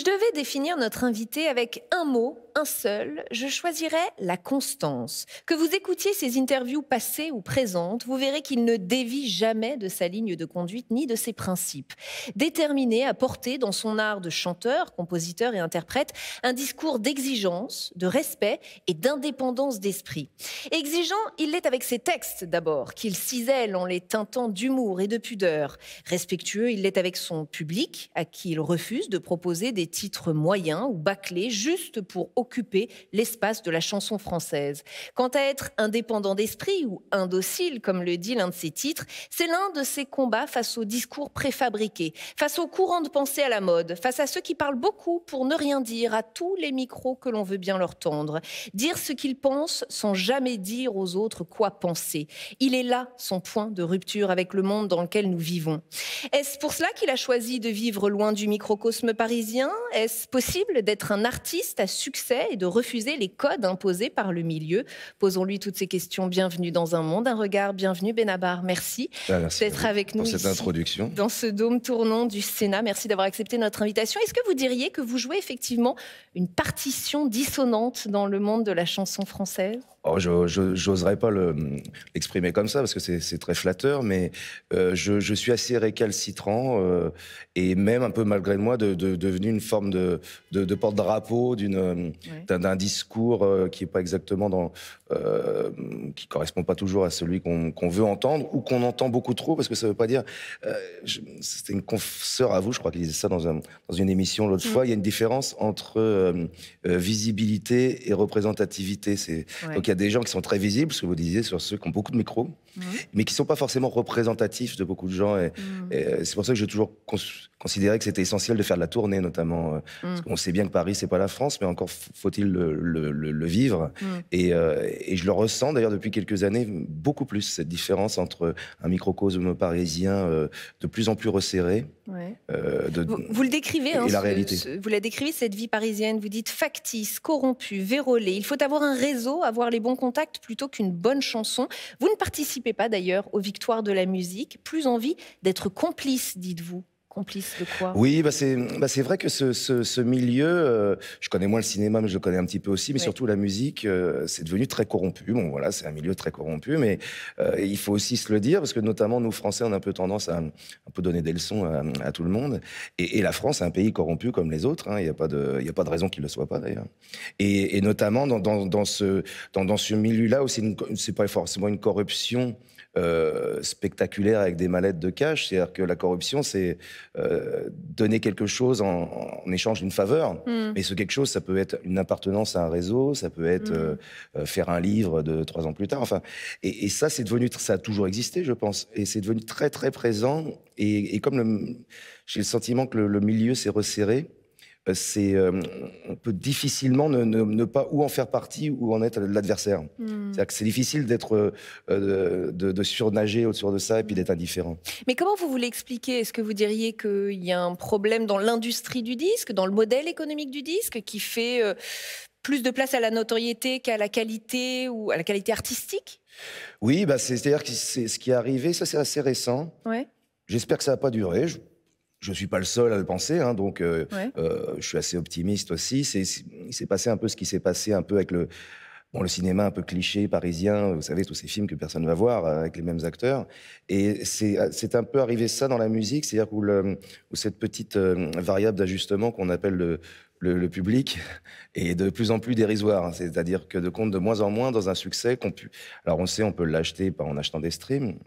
devais définir notre invité avec un mot, un seul, je choisirais la constance. Que vous écoutiez ses interviews passées ou présentes, vous verrez qu'il ne dévie jamais de sa ligne de conduite ni de ses principes. Déterminé à porter dans son art de chanteur, compositeur et interprète un discours d'exigence, de respect et d'indépendance d'esprit. Exigeant, il l'est avec ses textes d'abord, qu'il cisèle en les teintant d'humour et de pudeur. Respectueux, il l'est avec son public, à qui il refuse de proposer des titres moyens ou bâclés juste pour occuper l'espace de la chanson française. Quant à être indépendant d'esprit ou indocile, comme le dit l'un de ses titres, c'est l'un de ses combats face aux discours préfabriqués, face aux courants de pensée à la mode, face à ceux qui parlent beaucoup pour ne rien dire, à tous les micros que l'on veut bien leur tendre. Dire ce qu'ils pensent sans jamais dire aux autres quoi penser. Il est là son point de rupture avec le monde dans lequel nous vivons. Est-ce pour cela qu'il a choisi de vivre loin du microcosme parisien? Est-ce possible d'être un artiste à succès et de refuser les codes imposés par le milieu? Posons-lui toutes ces questions. Bienvenue dans Un Monde, un regard. Bienvenue Benabar. Merci, d'être avec nous pour cette ici, introduction. Dans ce dôme tournant du Sénat. Merci d'avoir accepté notre invitation. Est-ce que vous diriez que vous jouez effectivement une partition dissonante dans le monde de la chanson française? Oh, j'oserais pas l'exprimer comme ça parce que c'est très flatteur, mais je suis assez récalcitrant et même un peu malgré moi devenu une forme de porte-drapeau d'un discours qui est pas exactement qui correspond pas toujours à celui qu'on veut entendre ou qu'on entend beaucoup trop, parce que ça veut pas dire. C'était une consoeur à vous, je crois, qui disait ça dans une émission l'autre fois. Il y a une différence entre visibilité et représentativité. Donc il y a des gens qui sont très visibles, ce que vous disiez, sur ceux qui ont beaucoup de micros, mais qui ne sont pas forcément représentatifs de beaucoup de gens. Et c'est pour ça que j'ai toujours considéré que c'était essentiel de faire de la tournée, notamment. Parce qu'on sait bien que Paris, c'est pas la France, mais encore faut-il le vivre. Et je le ressens, d'ailleurs, depuis quelques années, beaucoup plus, cette différence entre un microcosme parisien de plus en plus resserré. Vous le décrivez, et la réalité. Vous la décrivez, cette vie parisienne. Vous dites factice, corrompue, vérolée. Il faut avoir un réseau, avoir les bons contacts plutôt qu'une bonne chanson. Vous ne participez pas d'ailleurs aux victoires de la musique. Plus envie d'être complice, dites-vous. Complice de quoi? Oui, c'est vrai que ce milieu, je connais moins le cinéma, mais je le connais un petit peu aussi, mais surtout la musique, c'est devenu très corrompu. Bon, voilà, c'est un milieu très corrompu, mais il faut aussi se le dire, parce que notamment nous, Français, on a un peu tendance à un peu donner des leçons à tout le monde. Et la France, c'est un pays corrompu comme les autres. Il n'y a pas de raison qu'il ne le soit pas, d'ailleurs. Et notamment dans ce milieu-là, où c'est pas forcément une corruption spectaculaire avec des mallettes de cash. C'est-à-dire que la corruption, c'est donner quelque chose en échange d'une faveur. Mais ce quelque chose, ça peut être une appartenance à un réseau, ça peut être faire un livre 3 ans plus tard. Enfin, et ça, ça a toujours existé, je pense. Et c'est devenu très, très présent. Et comme j'ai le sentiment que le milieu s'est resserré, on peut difficilement ne pas ou en faire partie ou en être l'adversaire. C'est-à-dire que c'est difficile de surnager autour de ça et puis d'être indifférent. Mais comment vous voulez expliquer? Est-ce que vous diriez qu'il y a un problème dans l'industrie du disque, dans le modèle économique du disque, qui fait plus de place à la notoriété qu'à la qualité ou à la qualité artistique? Oui, c'est-à-dire que c'est ce qui est arrivé, ça c'est assez récent. J'espère que ça va pas durer. Je ne suis pas le seul à le penser, donc je suis assez optimiste aussi. Il s'est passé un peu ce qui s'est passé un peu avec le cinéma un peu cliché parisien, vous savez, tous ces films que personne ne va voir avec les mêmes acteurs. Et c'est un peu arrivé ça dans la musique, c'est-à-dire où cette petite variable d'ajustement qu'on appelle le public est de plus en plus dérisoire. C'est-à-dire que compte de moins en moins dans un succès Alors on sait, on peut l'acheter en achetant des streams.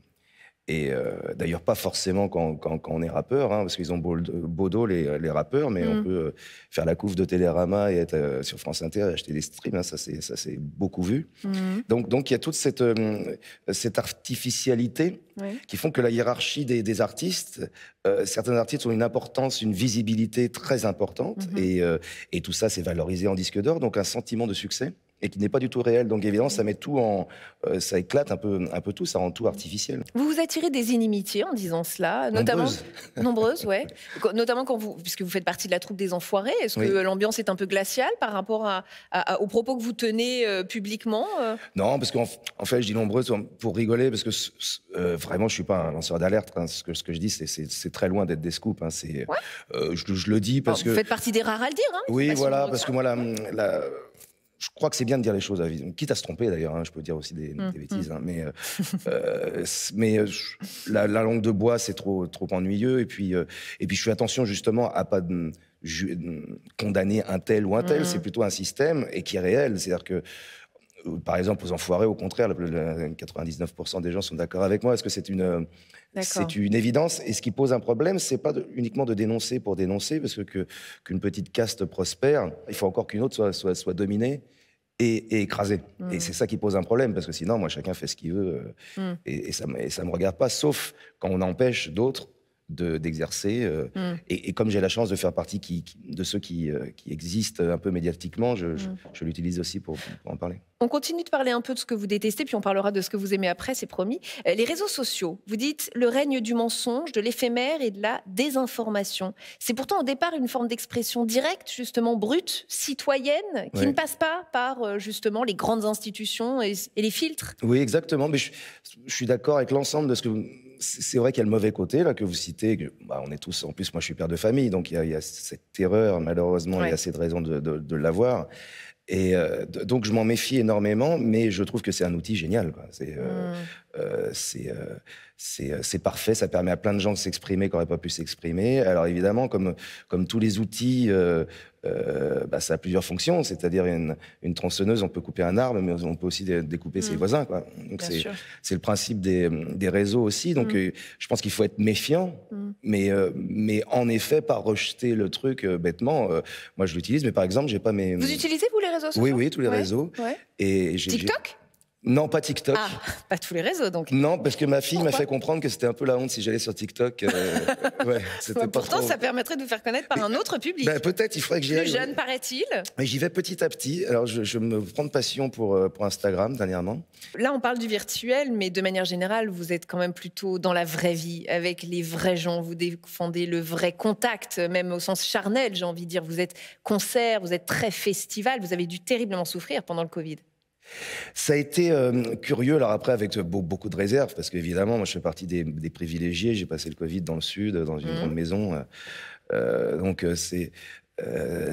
Et d'ailleurs, pas forcément quand on est rappeur, parce qu'ils ont beau dos, les rappeurs, mais on peut faire la couve de Télérama et être sur France Inter et acheter des streams, ça c'est beaucoup vu. Donc il y a toute cette artificialité qui font que la hiérarchie des artistes, certains artistes ont une importance, une visibilité très importante, et tout ça c'est valorisé en disque d'or, donc un sentiment de succès. et qui n'est pas du tout réel. Donc évidemment, ça met tout ça éclate un peu tout, ça rend tout artificiel. Vous vous attirez des inimitiés en disant cela, notamment Nombreuses. nombreuses, ouais. Notamment puisque vous faites partie de la troupe des Enfoirés. Est-ce Oui. que l'ambiance est un peu glaciale par rapport aux propos que vous tenez publiquement Non, parce qu'en fait, je dis nombreuses pour rigoler, parce que vraiment, je suis pas un lanceur d'alerte. Hein. Ce que je dis, c'est très loin d'être des scoops. Hein. Ouais. Je le dis parce Vous que... faites partie des rares à le dire. Hein, Oui, voilà, souvent parce que moi, je crois que c'est bien de dire les choses, quitte à se tromper d'ailleurs, hein, je peux dire aussi des bêtises, hein, la langue de bois, c'est trop ennuyeux, et puis je fais attention justement à pas condamner un tel ou un tel, c'est plutôt un système et qui est réel, c'est-à-dire que par exemple, aux Enfoirés, au contraire, 99% des gens sont d'accord avec moi. Est-ce que c'est une évidence? Et ce qui pose un problème, c'est pas uniquement de dénoncer pour dénoncer, parce que qu'une petite caste prospère, il faut encore qu'une autre soit dominée et écrasée. Et c'est ça qui pose un problème, parce que sinon, moi, chacun fait ce qu'il veut, et ça me regarde pas, sauf quand on empêche d'autres d'exercer. Et comme j'ai la chance de faire partie de ceux qui existent un peu médiatiquement, je l'utilise aussi pour en parler. On continue de parler un peu de ce que vous détestez, puis on parlera de ce que vous aimez après, c'est promis. Les réseaux sociaux, vous dites le règne du mensonge, de l'éphémère et de la désinformation. C'est pourtant au départ une forme d'expression directe, justement brute, citoyenne, qui ne passe pas par justement les grandes institutions et les filtres. Oui, exactement. Mais je suis d'accord avec l'ensemble de ce que vous... C'est vrai qu'il y a le mauvais côté là que vous citez. On est tous, en plus, moi je suis père de famille, donc il y a cette terreur, malheureusement, il y a assez de raisons de l'avoir. Et donc je m'en méfie énormément, mais je trouve que c'est un outil génial, quoi. C'est parfait, ça permet à plein de gens de s'exprimer qui n'auraient pas pu s'exprimer. Alors évidemment, comme tous les outils, ça a plusieurs fonctions. C'est-à-dire une tronçonneuse, on peut couper un arbre, mais on peut aussi découper ses voisins, quoi. Donc c'est le principe des réseaux aussi. Donc je pense qu'il faut être méfiant, mais en effet pas rejeter le truc bêtement. Moi je l'utilise, mais par exemple j'ai pas mes... Vous utilisez vous les réseaux sociaux? Oui, tous les réseaux. Ouais. Et TikTok? Non, pas TikTok. Ah, pas tous les réseaux, donc. Non, parce que ma fille m'a fait comprendre que c'était un peu la honte si j'allais sur TikTok. Pourtant, ça permettrait de vous faire connaître par un autre public. Peut-être, il faudrait que j'y aille. Plus jeune, paraît-il. Mais j'y vais petit à petit. Alors, je me prends de passion pour Instagram, dernièrement. Là, on parle du virtuel, mais de manière générale, vous êtes quand même plutôt dans la vraie vie, avec les vrais gens. Vous défendez le vrai contact, même au sens charnel, j'ai envie de dire. Vous êtes concert, vous êtes très festival. Vous avez dû terriblement souffrir pendant le Covid. Ça a été curieux, alors après, avec beaucoup de réserves, parce qu'évidemment, moi, je fais partie des privilégiés. J'ai passé le Covid dans le Sud, dans une grande maison. Donc,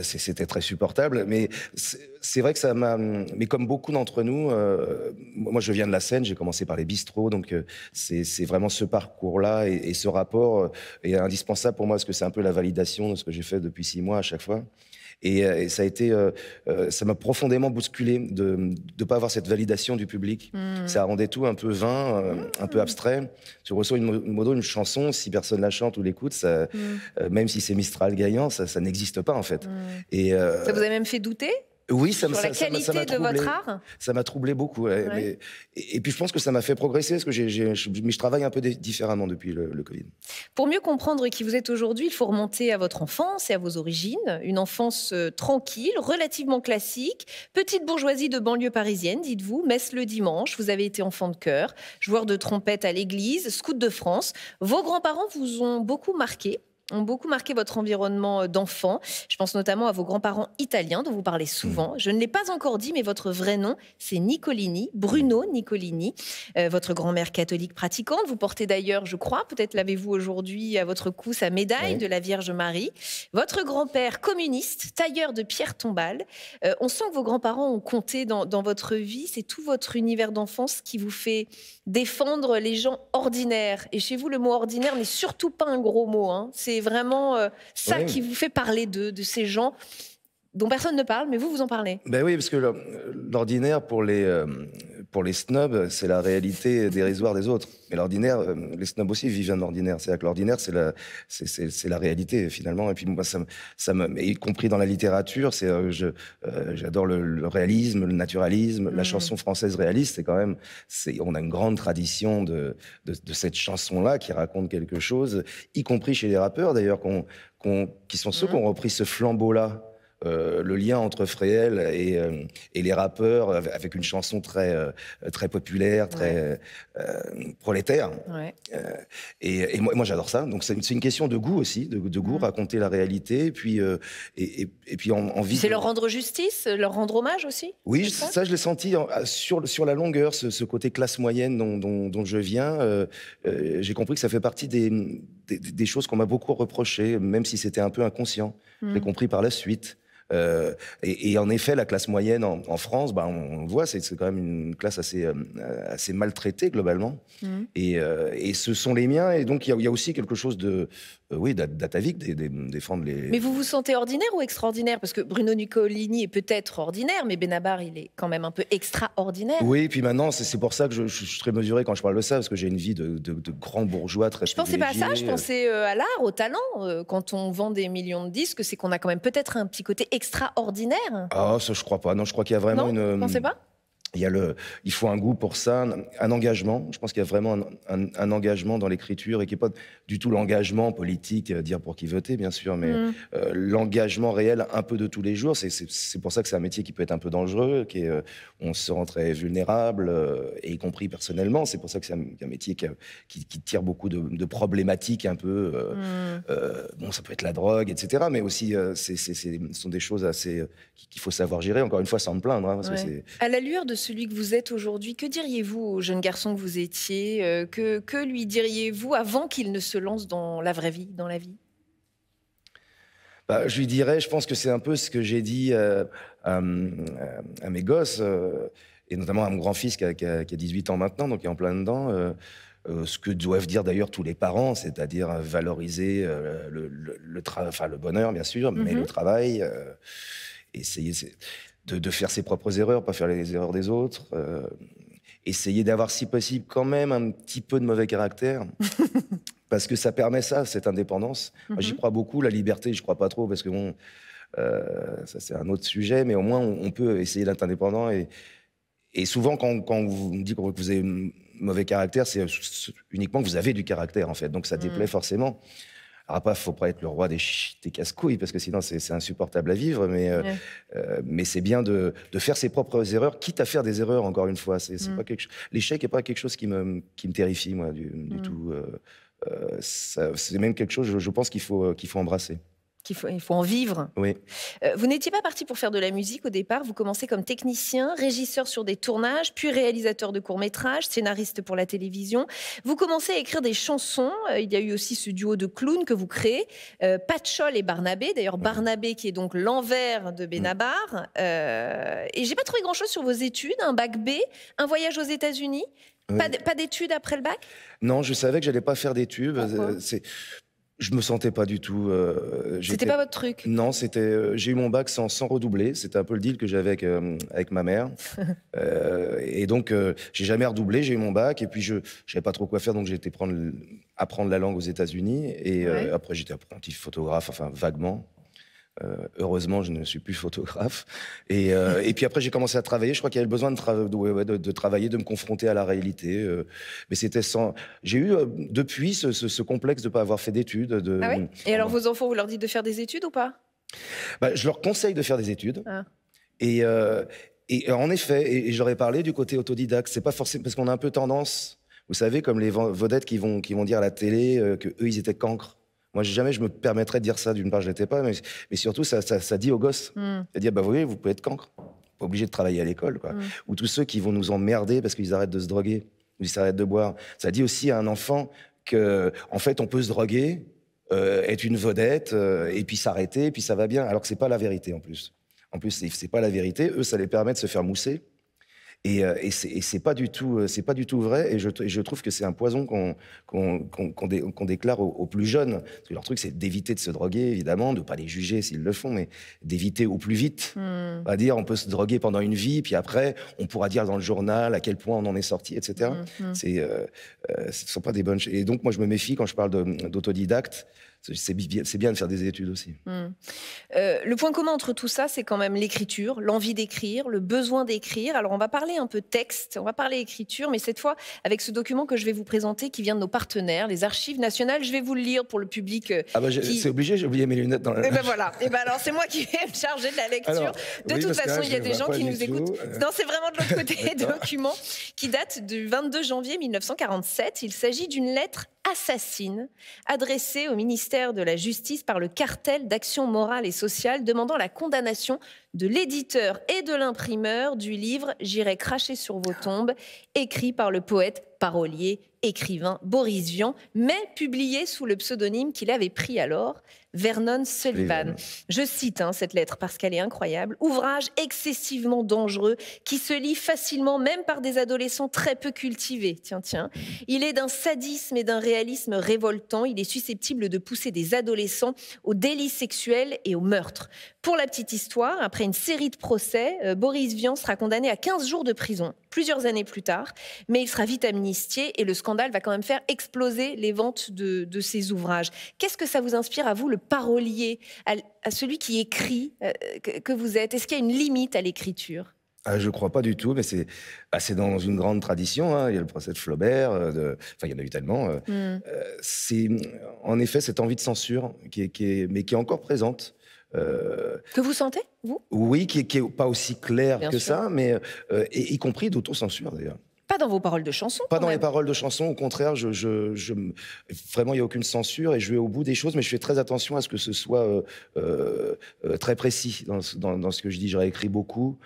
c'était très supportable. Mais c'est vrai que ça m'a... Mais comme beaucoup d'entre nous, moi, je viens de la scène, j'ai commencé par les bistrots, donc c'est vraiment ce parcours-là et ce rapport est indispensable pour moi, parce que c'est un peu la validation de ce que j'ai fait depuis 6 mois à chaque fois. Et ça a été, ça m'a profondément bousculé de ne pas avoir cette validation du public. Ça rendait tout un peu vain, un peu abstrait. Tu reçois une chanson, si personne la chante ou l'écoute, même si c'est Mistral gagnant, ça n'existe pas en fait. Et, ça vous a même fait douter? Oui, sur la qualité de votre art? Ça m'a troublé beaucoup. Ouais. Et puis je pense que ça m'a fait progresser, parce que je travaille un peu différemment depuis le Covid. Pour mieux comprendre qui vous êtes aujourd'hui, il faut remonter à votre enfance et à vos origines. Une enfance tranquille, relativement classique. Petite bourgeoisie de banlieue parisienne, dites-vous. Messe le dimanche, vous avez été enfant de chœur, joueur de trompette à l'église, scout de France. Vos grands-parents vous ont beaucoup marqué votre environnement d'enfant. Je pense notamment à vos grands-parents italiens dont vous parlez souvent. Je ne l'ai pas encore dit, mais votre vrai nom, c'est Nicolini, Bruno Nicolini. Votre grand-mère catholique pratiquante. Vous portez d'ailleurs, je crois, peut-être l'avez-vous aujourd'hui à votre cou, sa médaille de la Vierge Marie. Votre grand-père communiste, tailleur de pierre tombale. On sent que vos grands-parents ont compté dans votre vie. C'est tout votre univers d'enfance qui vous fait défendre les gens ordinaires. Et chez vous, le mot ordinaire n'est surtout pas un gros mot. Hein. C'est vraiment ça qui vous fait parler de ces gens dont personne ne parle, mais vous en parlez. Ben oui, parce que l'ordinaire, pour les snobs, c'est la réalité dérisoire des autres. Mais l'ordinaire, les snobs aussi vivent un ordinaire. C'est-à-dire que l'ordinaire, c'est la réalité, finalement. Et puis, moi, y compris dans la littérature, j'adore le réalisme, le naturalisme. La chanson française réaliste, c'est quand même... On a une grande tradition de cette chanson-là qui raconte quelque chose, y compris chez les rappeurs, d'ailleurs, qui sont ceux qui ont repris ce flambeau-là le lien entre Fréhel et les rappeurs, avec une chanson très populaire, très prolétaire. Ouais. Et moi j'adore ça. Donc c'est une question de goût aussi, de goût, raconter la réalité, et puis envie. C'est leur rendre justice, leur rendre hommage aussi. Oui, ça je l'ai senti sur la longueur, ce côté classe moyenne dont je viens. J'ai compris que ça fait partie des choses qu'on m'a beaucoup reprochées, même si c'était un peu inconscient. Je l'ai compris par la suite. Et en effet, la classe moyenne en France, on le voit, c'est quand même une classe assez maltraitée globalement. Et ce sont les miens. Et donc il y a aussi quelque chose d'atavique, défendre les. Mais vous vous sentez ordinaire ou extraordinaire? Parce que Bruno Nicolini est peut-être ordinaire, mais Benabar, il est quand même un peu extraordinaire. Oui, et puis maintenant, c'est pour ça que je suis très mesuré quand je parle de ça, parce que j'ai une vie de grand bourgeois très privilégié. Je pensais pas à ça, je pensais à l'art, au talent. Quand on vend des millions de disques, c'est qu'on a quand même peut-être un petit côté extraordinaire. Ah, ça je crois pas. Non, je crois qu'il y a vraiment Vous pensez pas? Il faut un goût pour ça, un engagement. Je pense qu'il y a vraiment un engagement dans l'écriture, et qui n'est pas du tout l'engagement politique, dire pour qui voter, bien sûr, mais l'engagement réel un peu de tous les jours. C'est pour ça que c'est un métier qui peut être un peu dangereux, on se rend très vulnérable, et y compris personnellement. C'est pour ça que c'est un métier qui tire beaucoup de problématiques un peu. Bon, ça peut être la drogue, etc. Mais aussi, ce sont des choses qu'il faut savoir gérer, encore une fois, sans me plaindre. Hein, parce que à la lueur de celui que vous êtes aujourd'hui, que diriez-vous au jeune garçon que vous étiez? Que lui diriez-vous avant qu'il ne se lance dans la vraie vie, dans la vie? Je lui dirais, je pense que c'est un peu ce que j'ai dit à mes gosses, et notamment à mon grand-fils qui a 18 ans maintenant, donc qui est en plein dedans. Ce que doivent dire d'ailleurs tous les parents, c'est-à-dire valoriser le bonheur, bien sûr, mais le travail, essayer de faire ses propres erreurs, pas faire les erreurs des autres, essayer d'avoir, si possible, quand même un petit peu de mauvais caractère, parce que ça permet cette indépendance. Moi, j'y crois beaucoup, la liberté, je crois pas trop, parce que bon, ça c'est un autre sujet, mais au moins on peut essayer d'être indépendant. Et souvent, quand vous me dites que vous avez mauvais caractère, c'est uniquement que vous avez du caractère, en fait, donc ça déplaît forcément. Alors après, il ne faut pas être le roi des casse-couilles, parce que sinon c'est insupportable à vivre, mais c'est bien de faire ses propres erreurs, quitte à faire des erreurs, encore une fois. Pas l'échec n'est pas quelque chose qui me terrifie, moi, du tout. C'est même quelque chose, je pense, qu'il faut embrasser. Il faut en vivre. Oui. Vous n'étiez pas parti pour faire de la musique au départ. Vous commencez comme technicien, régisseur sur des tournages, puis réalisateur de courts-métrages, scénariste pour la télévision. Vous commencez à écrire des chansons. Il y a eu aussi ce duo de clowns que vous créez, Patchol et Barnabé. D'ailleurs, Barnabé qui est donc l'envers de Benabar. Et j'ai pas trouvé grand-chose sur vos études. Un bac B, un voyage aux États-Unis. Pas d'études après le bac? Non, je savais que j'allais pas faire d'études. Je me sentais pas du tout. C'était pas votre truc? Non, j'ai eu mon bac sans redoubler. C'était un peu le deal que j'avais avec ma mère. Et donc, j'ai jamais redoublé. J'ai eu mon bac, et puis je savais pas trop quoi faire, donc j'ai été apprendre la langue aux États-Unis. Et après, j'étais apprenti photographe, enfin vaguement. Heureusement, je ne suis plus photographe. Et puis après, j'ai commencé à travailler. Je crois qu'il y avait besoin de travailler, de me confronter à la réalité. Mais c'était sans. J'ai eu depuis ce complexe de ne pas avoir fait d'études. Ah ouais? Et alors, vos enfants, vous leur dites de faire des études ou pas? Je leur conseille de faire des études. Et en effet, et j'aurais parlé du côté autodidacte. C'est pas forcément parce qu'on a un peu tendance, vous savez, comme les vedettes qui vont dire à la télé que eux ils étaient cancres. Moi, jamais je me permettrais de dire ça. D'une part, je l'étais pas, mais surtout, ça dit aux gosses. Ça dit, vous voyez, vous pouvez être cancre. Pas obligé de travailler à l'école, quoi. Ou tous ceux qui vont nous emmerder parce qu'ils arrêtent de se droguer, ou ils s'arrêtent de boire. Ça dit aussi à un enfant que, en fait, on peut se droguer, être une vedette, et puis s'arrêter, et puis ça va bien. Alors que c'est pas la vérité, en plus. En plus, c'est pas la vérité. Eux, ça les permet de se faire mousser. Et c'est pas du tout vrai. Et je trouve que c'est un poison qu'on déclare aux plus jeunes. Parce que leur truc, c'est d'éviter de se droguer, évidemment, de pas les juger s'ils le font, mais d'éviter au plus vite. On va dire, on peut se droguer pendant une vie, puis après, on pourra dire dans le journal à quel point on en est sorti, etc. Ce sont pas des bonnes choses. Et donc, moi, je me méfie quand je parle d'autodidacte. c'est bien de faire des études aussi. Le point commun entre tout ça, c'est quand même l'écriture, l'envie d'écrire, le besoin d'écrire. Alors, on va parler un peu texte, on va parler écriture, mais cette fois, avec ce document que je vais vous présenter, qui vient de nos partenaires, les Archives nationales. Je vais vous le lire pour le public. C'est obligé, j'ai oublié mes lunettes dans la... Et ben voilà. Et ben alors, c'est moi qui vais me charger de la lecture. Alors, de toute façon, il y a des gens qui nous écoutent. Non, c'est vraiment de l'autre côté des documents qui date du 22 janvier 1947. Il s'agit d'une lettre assassine adressée au ministère de la Justice par le cartel d'action morale et sociale demandant la condamnation de l'éditeur et de l'imprimeur du livre J'irai cracher sur vos tombes, écrit par le poète, parolier, écrivain Boris Vian, mais publié sous le pseudonyme qu'il avait pris alors, Vernon Sullivan. Je cite cette lettre parce qu'elle est incroyable. Ouvrage excessivement dangereux qui se lit facilement même par des adolescents très peu cultivés. Tiens. Il est d'un sadisme et d'un réalisme révoltant. Il est susceptible de pousser des adolescents au délit sexuel et au meurtre. Pour la petite histoire, après une série de procès, Boris Vian sera condamné à 15 jours de prison, plusieurs années plus tard, mais il sera vite amnistié et le scandale va quand même faire exploser les ventes de ses ouvrages. Qu'est-ce que ça vous inspire à vous, le parolier, à celui qui écrit que vous êtes? Est-ce qu'il y a une limite à l'écriture? Je ne crois pas du tout, mais c'est dans une grande tradition. Hein. Il y a le procès de Flaubert, il y en a eu tellement. C'est en effet cette envie de censure qui est encore présente. Que vous sentez, vous? Oui, qui est pas aussi claire Bien que sûr. ça, mais y compris d'autocensure d'ailleurs. Pas dans vos paroles de chansons. Pas dans les paroles de chansons, au contraire, vraiment, il n'y a aucune censure et je vais au bout des choses, mais je fais très attention à ce que ce soit très précis dans ce que je dis. J'aurais écrit beaucoup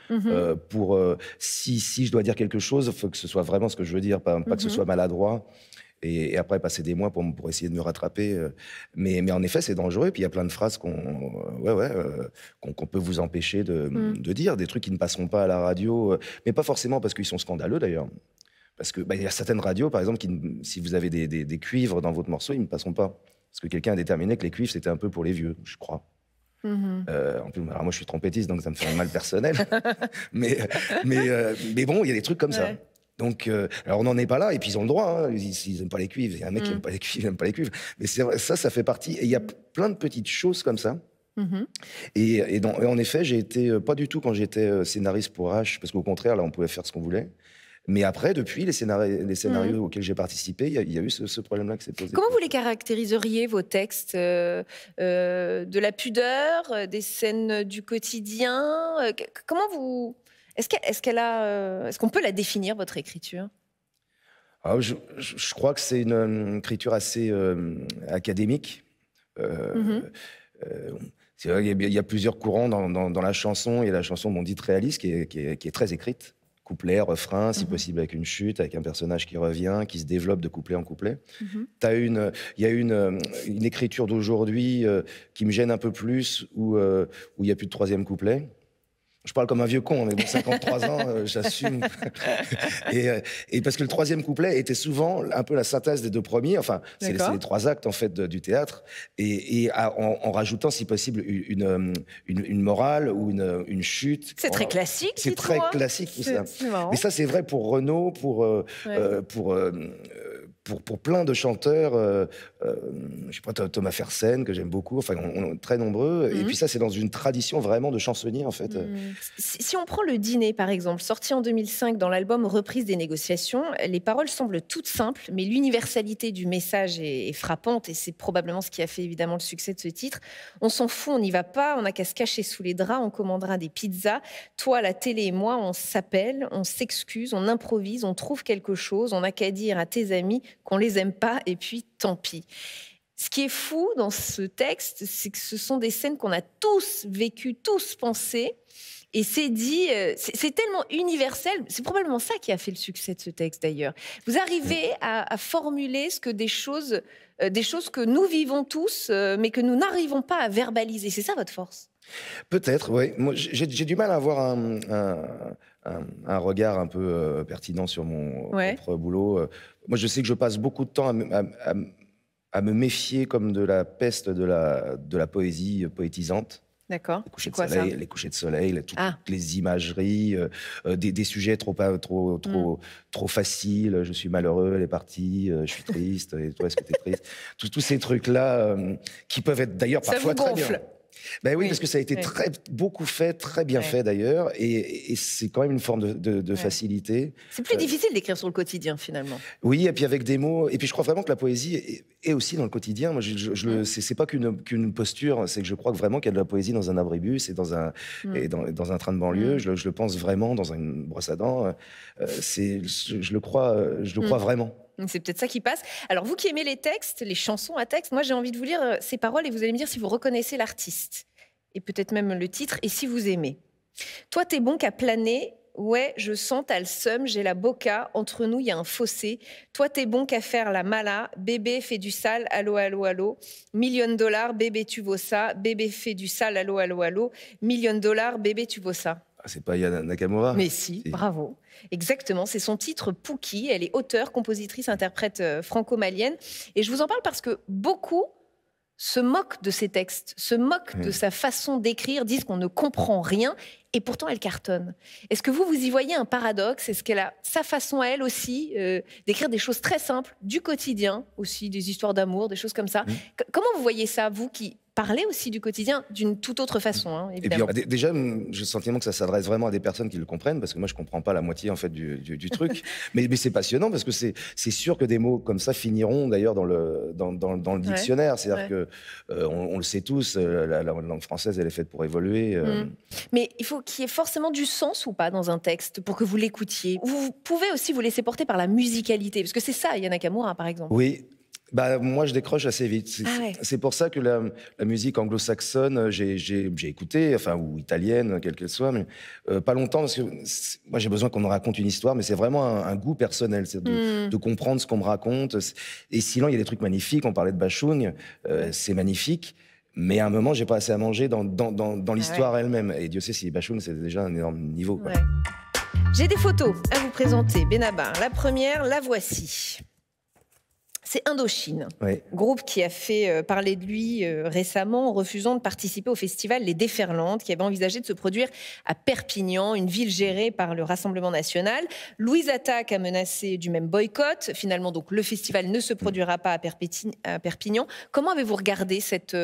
si je dois dire quelque chose, il faut que ce soit vraiment ce que je veux dire, pas que ce soit maladroit. Et après, passer des mois pour essayer de me rattraper. Mais en effet, c'est dangereux. Et puis, il y a plein de phrases qu'on peut vous empêcher de dire, des trucs qui ne passeront pas à la radio, mais pas forcément parce qu'ils sont scandaleux, d'ailleurs. Parce que il y a certaines radios, par exemple, si vous avez des cuivres dans votre morceau, ils ne passeront pas. Parce que quelqu'un a déterminé que les cuivres, c'était un peu pour les vieux, je crois. En plus, alors moi, je suis trompettiste, donc ça me fait un mal personnel. mais bon, il y a des trucs comme ça. Donc, alors on n'en est pas là, et puis ils ont le droit, hein, s'ils n'aiment pas les cuivres. Il y a un mec qui n'aime pas les cuivres, il n'aime pas les cuivres. Mais c'est vrai, ça fait partie. Et il y a plein de petites choses comme ça. Et en effet, j'ai été, pas du tout quand j'étais scénariste pour H, parce qu'au contraire, là, on pouvait faire ce qu'on voulait. Mais après, depuis, les scénarios auxquels j'ai participé, il y a eu ce problème-là qui s'est posé. Comment vous les caractériseriez, vos textes? De la pudeur, des scènes du quotidien? Comment vous... Est-ce qu'on peut la définir, votre écriture? Je crois que c'est une écriture assez académique. C'est vrai, il y a plusieurs courants dans la chanson. Il y a la chanson dite réaliste qui est très écrite. Couplet, refrain, si possible avec une chute, avec un personnage qui revient, qui se développe de couplet en couplet. Il y a une écriture d'aujourd'hui qui me gêne un peu plus, où il n'y a plus de troisième couplet. Je parle comme un vieux con, mais bon, 53 ans, j'assume. Et parce que le troisième couplet était souvent un peu la synthèse des deux premiers. Enfin, c'est les trois actes en fait du théâtre, en rajoutant, si possible, une morale ou une chute. C'est très classique. C'est très classique tout ça. Mais ça, c'est vrai pour Renaud, pour plein de chanteurs, je sais pas, Thomas Fersen, que j'aime beaucoup, enfin, on est très nombreux. Et puis ça, c'est dans une tradition vraiment de chansonnier, en fait. Si on prend Le Dîner, par exemple, sorti en 2005 dans l'album Reprise des négociations, les paroles semblent toutes simples, mais l'universalité du message est frappante, et c'est probablement ce qui a fait évidemment le succès de ce titre. On s'en fout, on n'y va pas, on n'a qu'à se cacher sous les draps, on commandera des pizzas. Toi, la télé et moi, on s'appelle, on s'excuse, on improvise, on trouve quelque chose, on n'a qu'à dire à tes amis qu'on les aime pas, et puis tant pis. Ce qui est fou dans ce texte, c'est que ce sont des scènes qu'on a tous vécues, tous pensées, et c'est dit, c'est tellement universel. C'est probablement ça qui a fait le succès de ce texte, d'ailleurs. Vous arrivez à formuler des choses que nous vivons tous, mais que nous n'arrivons pas à verbaliser. C'est ça votre force? Peut-être, oui. Moi, j'ai du mal à avoir un regard un peu pertinent sur mon propre boulot. Moi, je sais que je passe beaucoup de temps à me méfier comme de la peste de la poésie poétisante. D'accord. Les couchers de soleil, les couchers de soleil, toutes les imageries, des sujets trop faciles. Je suis malheureux, elle est partie, je suis triste, et toi, est-ce que tu es triste? Tous ces trucs-là qui peuvent être d'ailleurs parfois très bien. Ben oui, parce que ça a été beaucoup fait, très bien fait d'ailleurs, et c'est quand même une forme de facilité. C'est plus difficile d'écrire sur le quotidien finalement. Oui, et puis avec des mots, et puis je crois vraiment que la poésie est aussi dans le quotidien. Moi, c'est pas qu'une posture, c'est que je crois vraiment qu'il y a de la poésie dans un abribus et dans un train de banlieue. Je le pense vraiment dans une brosse à dents. Je le crois vraiment. C'est peut-être ça qui passe. Alors, vous qui aimez les textes, les chansons à texte, moi j'ai envie de vous lire ces paroles et vous allez me dire si vous reconnaissez l'artiste. Et peut-être même le titre, et si vous aimez. Toi, t'es bon qu'à planer. Ouais, je sens, t'as le seum, j'ai la boca. Entre nous, il y a un fossé. Toi, t'es bon qu'à faire la mala. Bébé fait du sale, allô, allô, allô. $1 000 000, bébé, tu vaux ça. Bébé fait du sale, allô, allô, allô. $1 000 000, bébé, tu vaux ça. Ah, c'est pas Yana Nakamura? Mais si, bravo. Exactement, c'est son titre Pouki. Elle est auteure, compositrice, interprète franco-malienne. Et je vous en parle parce que beaucoup se moquent de ses textes, se moquent de sa façon d'écrire, disent qu'on ne comprend rien. Et pourtant, elle cartonne. Est-ce que vous y voyez un paradoxe? Est-ce qu'elle a sa façon à elle aussi d'écrire des choses très simples, du quotidien aussi, des histoires d'amour, des choses comme ça? Comment vous voyez ça, vous qui parlez aussi du quotidien d'une toute autre façon, hein, évidemment? Et puis, déjà, j'ai le sentiment que ça s'adresse vraiment à des personnes qui le comprennent, parce que moi, je comprends pas la moitié en fait du truc. mais c'est passionnant parce que c'est sûr que des mots comme ça finiront d'ailleurs dans le dictionnaire. C'est-à-dire que on le sait tous, la langue française, elle est faite pour évoluer. Mais il faut qu'il y ait forcément du sens ou pas dans un texte pour que vous l'écoutiez. Vous pouvez aussi vous laisser porter par la musicalité, parce que c'est ça, Yana Nakamura, par exemple. Oui. Bah, moi, je décroche assez vite. C'est pour ça que la musique anglo-saxonne, j'ai écouté, enfin, ou italienne, quelle qu'elle soit, mais pas longtemps, parce que moi, j'ai besoin qu'on me raconte une histoire, mais c'est vraiment un goût personnel, c'est de comprendre ce qu'on me raconte. Et sinon, il y a des trucs magnifiques, on parlait de Bachung, c'est magnifique, mais à un moment, j'ai pas assez à manger dans l'histoire elle-même. Et Dieu sait si Bachung, c'est déjà un énorme niveau, quoi. J'ai des photos à vous présenter, Benabar. La première, la voici. C'est Indochine, groupe qui a fait parler de lui récemment en refusant de participer au festival Les Déferlantes, qui avait envisagé de se produire à Perpignan, une ville gérée par le Rassemblement national. Louise Attaque a menacé du même boycott. Finalement, donc, le festival ne se produira pas à Perpignan. Comment avez-vous regardé cette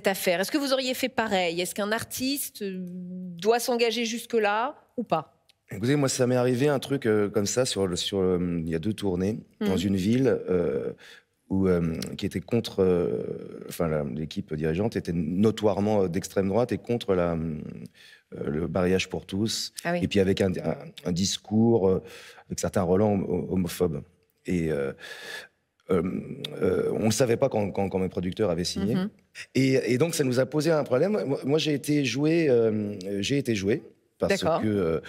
affaire? Est-ce que vous auriez fait pareil? Est-ce qu'un artiste doit s'engager jusque-là ou pas? Écoutez, moi, ça m'est arrivé un truc comme ça il y a 2 tournées dans une ville qui était contre... l'équipe dirigeante était notoirement d'extrême droite et contre le mariage pour tous. Et puis avec un discours avec certains relents homophobes. Et on ne savait pas quand mes producteurs avaient signé. Et donc, ça nous a posé un problème. Moi, j'ai été joué. Parce que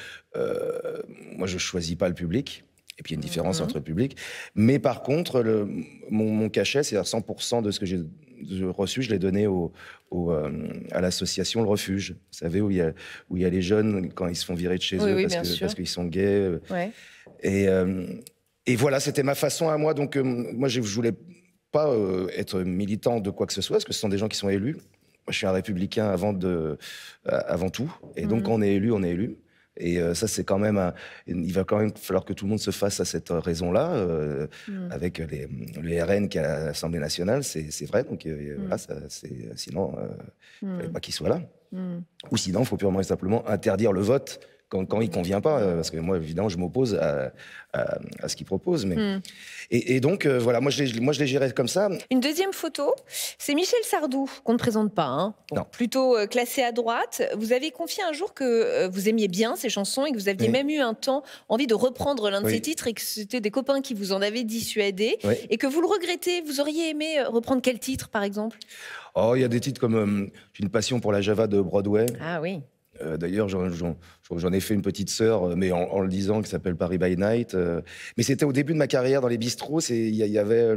moi, je ne choisis pas le public. Et puis, il y a une différence entre le public. Mais par contre, mon cachet, c'est-à-dire 100% de ce que j'ai reçu, je l'ai donné à l'association Le Refuge. Vous savez, où il y a les jeunes, quand ils se font virer de chez eux parce qu'ils sont gays. Et voilà, c'était ma façon à moi. Donc, moi, je ne voulais pas être militant de quoi que ce soit, parce que ce sont des gens qui sont élus. Moi, je suis un républicain avant tout. Et donc, quand on est élu, on est élu. Et ça, c'est quand même... il va quand même falloir que tout le monde se fasse à cette raison-là, avec le RN qui est à l'Assemblée nationale, c'est vrai. Donc, voilà, sinon, il ne fallait pas qu'il soit là. Ou sinon, il faut purement et simplement interdire le vote quand il ne convient pas, parce que moi, évidemment, je m'oppose à ce qu'il propose. Et donc, voilà, moi, je l'ai géré comme ça. Une deuxième photo, c'est Michel Sardou, qu'on ne présente pas, hein. Bon, plutôt classé à droite. Vous avez confié un jour que vous aimiez bien ces chansons et que vous aviez même eu un temps envie de reprendre l'un de ces titres et que c'était des copains qui vous en avaient dissuadé et que vous le regrettez. Vous auriez aimé reprendre quel titre, par exemple? Oh, il y a des titres comme J'ai une passion pour la Java de Broadway. Ah oui. D'ailleurs, j'en ai fait une petite sœur, mais en le disant, qui s'appelle Paris by Night. Mais c'était au début de ma carrière dans les bistrots. Il y avait,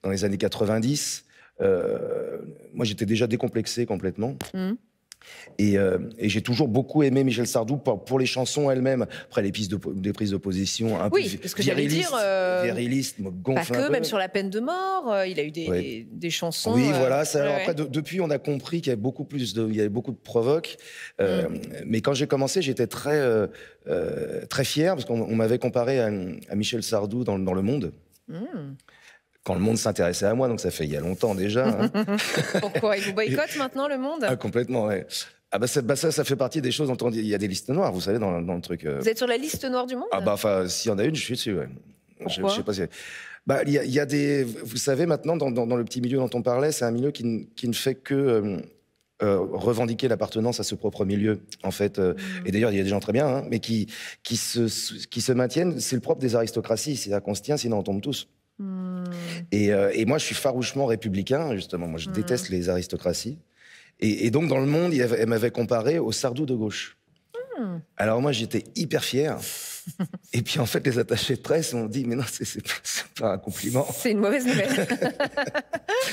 dans les années 90, moi, j'étais déjà décomplexé complètement. Et j'ai toujours beaucoup aimé Michel Sardou pour les chansons elles-mêmes. Après, les prises de position un peu parce que j'allais dire, virilistes me gonflent pas un que, peu. même sur La peine de mort, il a eu des chansons. Oui, voilà. Alors ouais. après, depuis, on a compris qu'il y avait il y avait beaucoup de provoques. Mais quand j'ai commencé, j'étais très fier parce qu'on m'avait comparé à Michel Sardou dans Le Monde. Quand Le Monde s'intéressait à moi, donc ça fait il y a longtemps déjà. Hein. Pourquoi il vous boycotte maintenant, Le Monde? Complètement, ouais. Ah bah ça fait partie des choses dont il y a des listes noires, vous savez, dans le truc. Vous êtes sur la liste noire du Monde? Ah bah enfin, s'il y en a une, je suis dessus, ouais. Pourquoi? Je sais pas si... Bah, il y a des... Vous savez, maintenant, dans le petit milieu dont on parlait, c'est un milieu qui ne fait que revendiquer l'appartenance à ce propre milieu, en fait. Et d'ailleurs, il y a des gens très bien, hein, mais qui se maintiennent. C'est le propre des aristocraties. C'est-à-dire qu'on se tient, sinon on tombe tous. Et moi, je suis farouchement républicain, justement. Moi, je déteste les aristocraties. Et donc, dans Le Monde, elle m'avait comparé au Sardou de gauche. Alors moi, j'étais hyper fier. Et puis, en fait, les attachés de presse m'ont dit « Mais non, c'est pas un compliment. » C'est une mauvaise nouvelle.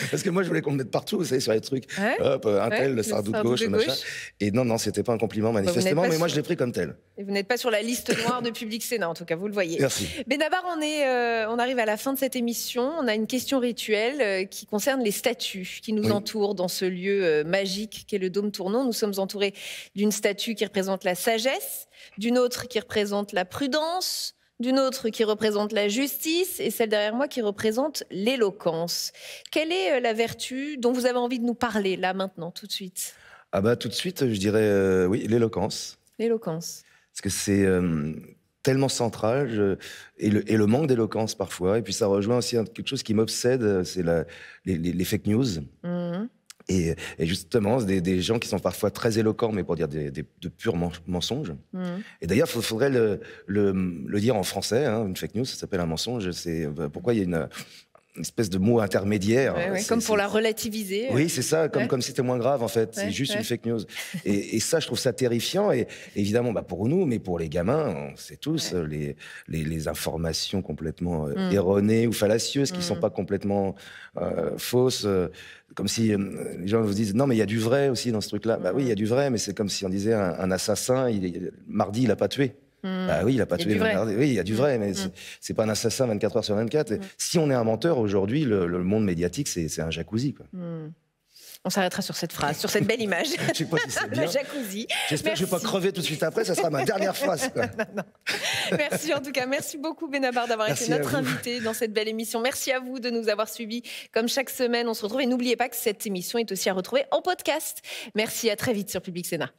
Parce que moi, je voulais qu'on me mette partout, vous savez, sur les trucs. Ouais, hop, un tel, le Sardou de gauche, machin. Et non, c'était pas un compliment, manifestement. Mais moi, je l'ai pris comme tel. Et vous n'êtes pas sur la liste noire de Public Sénat, en tout cas, vous le voyez. Merci. Benabar, on arrive à la fin de cette émission. On a une question rituelle qui concerne les statues qui nous entourent dans ce lieu magique qu'est le Dôme Tournon. Nous sommes entourés d'une statue qui représente la sagesse, d'une autre qui représente la prudence, d'une autre qui représente la justice et celle derrière moi qui représente l'éloquence. Quelle est la vertu dont vous avez envie de nous parler, là, maintenant, tout de suite? Ah bah, tout de suite, je dirais, oui, l'éloquence. L'éloquence. Parce que c'est tellement central, et le manque d'éloquence parfois. Et puis ça rejoint aussi quelque chose qui m'obsède, c'est les fake news. Et justement, des gens qui sont parfois très éloquents, mais pour dire de purs mensonges. Et d'ailleurs, il faudrait le dire en français, hein, une fake news, ça s'appelle un mensonge. C'est pourquoi il y a une espèce de mot intermédiaire. Comme pour la relativiser. Oui, c'est ça, comme si c'était moins grave, en fait. C'est juste une fake news. Et ça, je trouve ça terrifiant. Et évidemment, pour nous, mais pour les gamins, on sait tous, les informations complètement erronées ou fallacieuses, qui ne sont pas complètement fausses. Comme si les gens vous disent « Non, mais il y a du vrai aussi dans ce truc-là. » Bah oui, il y a du vrai, mais c'est comme si on disait un assassin, mardi, il n'a pas tué. Bah oui, il n'a pas tué. Oui, il y a du vrai, mais c'est pas un assassin 24 heures sur 24. Si on est un menteur aujourd'hui, le monde médiatique, c'est un jacuzzi, quoi. On s'arrêtera sur cette phrase, sur cette belle image. Je sais pas si c'est bien. Le jacuzzi. J'espère que je vais pas crever tout de suite après, ça sera ma dernière phrase, quoi. Non. Merci en tout cas, merci beaucoup Benabar d'avoir été notre invité dans cette belle émission. Merci à vous de nous avoir suivis comme chaque semaine. On se retrouve et n'oubliez pas que cette émission est aussi à retrouver en podcast. Merci, à très vite sur Public Sénat.